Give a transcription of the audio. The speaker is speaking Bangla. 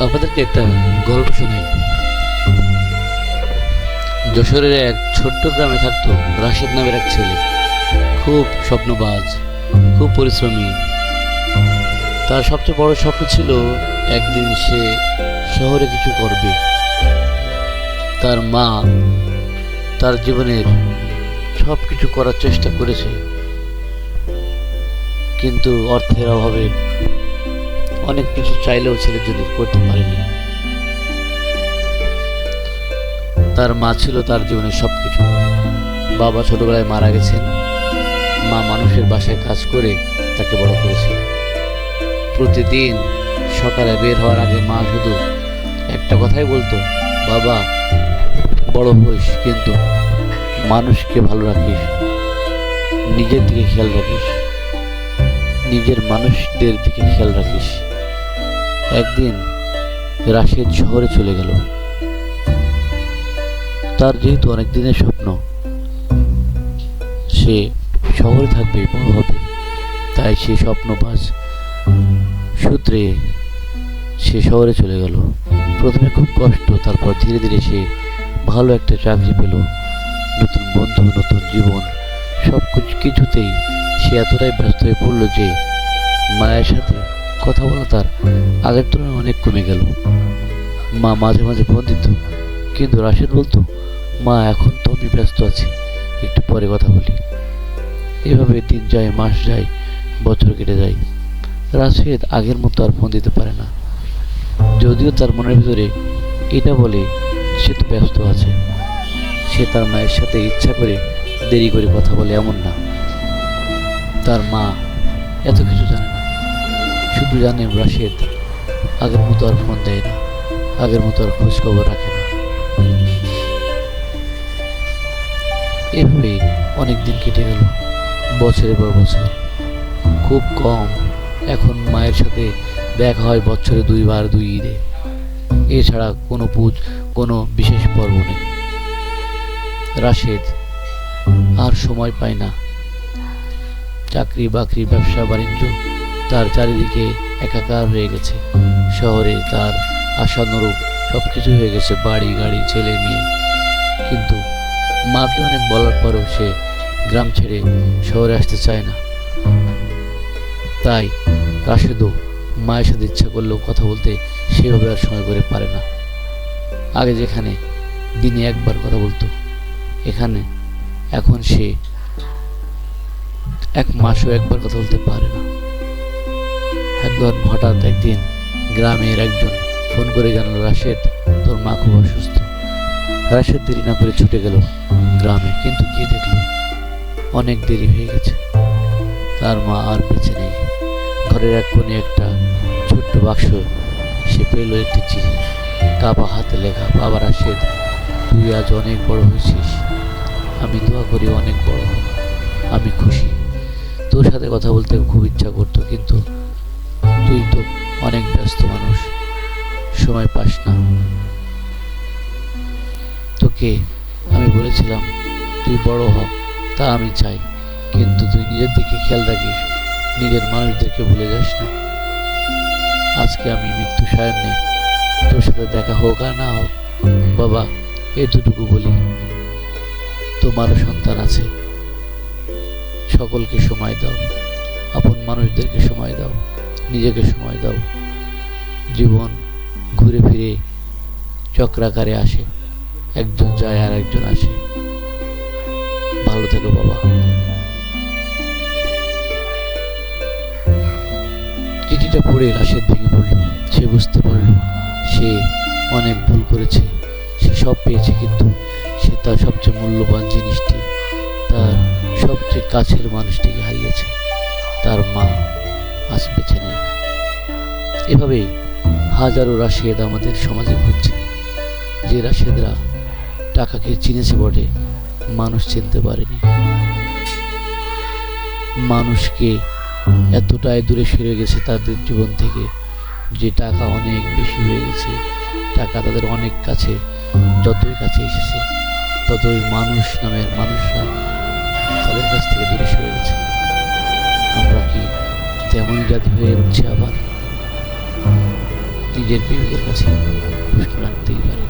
আপনাদেরকে একটা গল্প শোনাই। যশোরের এক ছোট্ট গ্রামে থাকতো রাশেদ নামের এক ছেলে। খুব স্বপ্নবাজ, খুব পরিশ্রমী। তার সবচেয়ে বড় স্বপ্ন ছিল একদিন সে শহরে কিছু করবে। তার মা তার জীবনের সব কিছু করার চেষ্টা করেছে, কিন্তু অর্থের অভাবে অনেক কিছু চাইলেও ছেলের জন্য করতে পারেনি। তার মা ছিল তার জীবনের সবকিছু। বাবা ছোটবেলায় মারা গেছেন। মা মানুষের বাসায় কাজ করে তাকে বড় করেছে। প্রতিদিন সকালে বের হওয়ার আগে মা শুধু একটা কথাই বলতো, বাবা, বড় হইস কিন্তু মানুষকে ভালো রাখিস, নিজের দিকে খেয়াল রাখিস, নিজের মানুষদের দিকে খেয়াল রাখিস। একদিন রাশেদ শহরে চলে গেল। তার যেহেতু অনেক দিনের স্বপ্ন সে শহরে থাকবে, বড় হবে, তাই সে স্বপ্নবাজ সূত্রে সে শহরে চলে গেল। প্রথমে খুব কষ্ট, তারপর ধীরে ধীরে সে ভালো একটা চাকরি পেল, নতুন বন্ধু, নতুন জীবন। সব কিছুতেই সে এতটাই ব্যস্ত হয়ে পড়ল যে মায়ের সাথে কথা বলা তার আগের তুলনায় অনেক কমে গেল। মা মাঝে মাঝে ফোন দিত, কিন্তু রাশেদ বলতো, মা, এখন তো আমি ব্যস্ত আছি, একটু পরে কথা বলি। এভাবে দিন যায়, মাস যায়, বছর কেটে যায়। রাশেদ আগের মতো আর ফোন দিতে পারে না, যদিও তার মনের ভিতরে এটা বলে সে তো ব্যস্ত আছে। সে তার মায়ের সাথে ইচ্ছা করে দেরি করে কথা বলে এমন না। তার মা এত কিছু জানে না, শুধু জানে রাশেদ আগের মতো আর ফোন দেয় না, আগের মতো আর খোঁজ খবর রাখে না। এভাবে অনেক দিন কেটে গেল, বছরের পর বছর। খুব কম এখন মায়ের সাথে দেখা হয় বছরে 2 বার, 2 ঈদে। এছাড়া কোনো বিশেষ পর্ব নেই। রাশেদ আর সময় পায় না। চাকরি বাকরি, ব্যবসা বাণিজ্য তার চারিদিকে একাকার হয়ে গেছে। শহরে তার আশানুরূপ সবকিছু হয়ে গেছে, বাড়ি গাড়ি, ছেলে মেয়ে। কিন্তু মাকে অনেক বলার পরেও সে গ্রাম ছেড়ে শহরে আসতে চায় না। তাই রাশেদও মায়ের সাথে ইচ্ছা করলেও কথা বলতে সেভাবে আর সময় করে পারে না। আগে যেখানে দিনে একবার কথা বলতো, এখানে এখন সে 1 মাসও একবার কথা বলতে পারে না। একবার হঠাৎ একদিন গ্রামের একজন ফোন করে জানালো, রাশেদ, তোর মা খুব অসুস্থ। রাশেদ দেরি না করে ছুটে গেল গ্রামে, কিন্তু গিয়ে দেখলো অনেক দেরি হয়ে গেছে। তার মা আর বেঁচে নেই। ঘরের এক কোণে একটা ছোট্ট বাক্স সে পেল একটি চিঠি, কাবা হাতে লেখা, বাবা রাশেদ, তুই আজ অনেক বড় হয়েছিস, আমি দোয়া করি অনেক বড় হ। আমি খুশি। তোর সাথে কথা বলতে খুব ইচ্ছা করতো, কিন্তু তুই তো অনেক ব্যস্ত মানুষ, সময় পাস না। তোকে আমি বলেছিলাম তুই বড় হ, তা আমি চাই, কিন্তু তুই নিজের দিকে খেয়াল রাখিস, নিজের মানুষদেরকে ভুলে যাস না। আজকে আমি মৃত্যু সায়নে তোর সাথে দেখা হোক আর না হোক, বাবা, এতটুকু বলি, তোমারও সন্তান আছে। সকলকে সময় দাও, আপন মানুষদেরকে সময় দাও, নিজেকে সময় দাও। জীবন ঘুরে ফিরে চক্রাকারে আসে, একজন যায় আর একজন আসে। ভালো থেকো বাবা। চিঠিটা পড়ে রাশেদ ভেঙে পড়ল। সে বুঝতে পারল সে অনেক ভুল করেছে। সে সব পেয়েছে, কিন্তু সে তার সবচেয়ে মূল্যবান জিনিসটি, তার সবচেয়ে কাছের মানুষটিকে হারিয়েছে। তার মা আজ বেঁচে নেই। এভাবেই হাজারো রাশেদ আমাদের সমাজে ঘুরছে, যে রাশেদরা টাকাকে চিনেছে বটে, মানুষ চিনতে পারেনি। মানুষকে এতটাই দূরে সরে গেছে তাদের জীবন থেকে যে টাকা অনেক বেশি হয়ে গেছে। টাকা তাদের অনেক কাছে, যতই কাছে এসেছে ততই মানুষ নামের মানুষরা তাদের কাছ থেকে দূরে সরে গেছে। আমরা কি তেমনই জাতি হয়ে উঠছে আবার? নিজের প্রেমিকের কাছে কষ্ট লাগতেই পারে।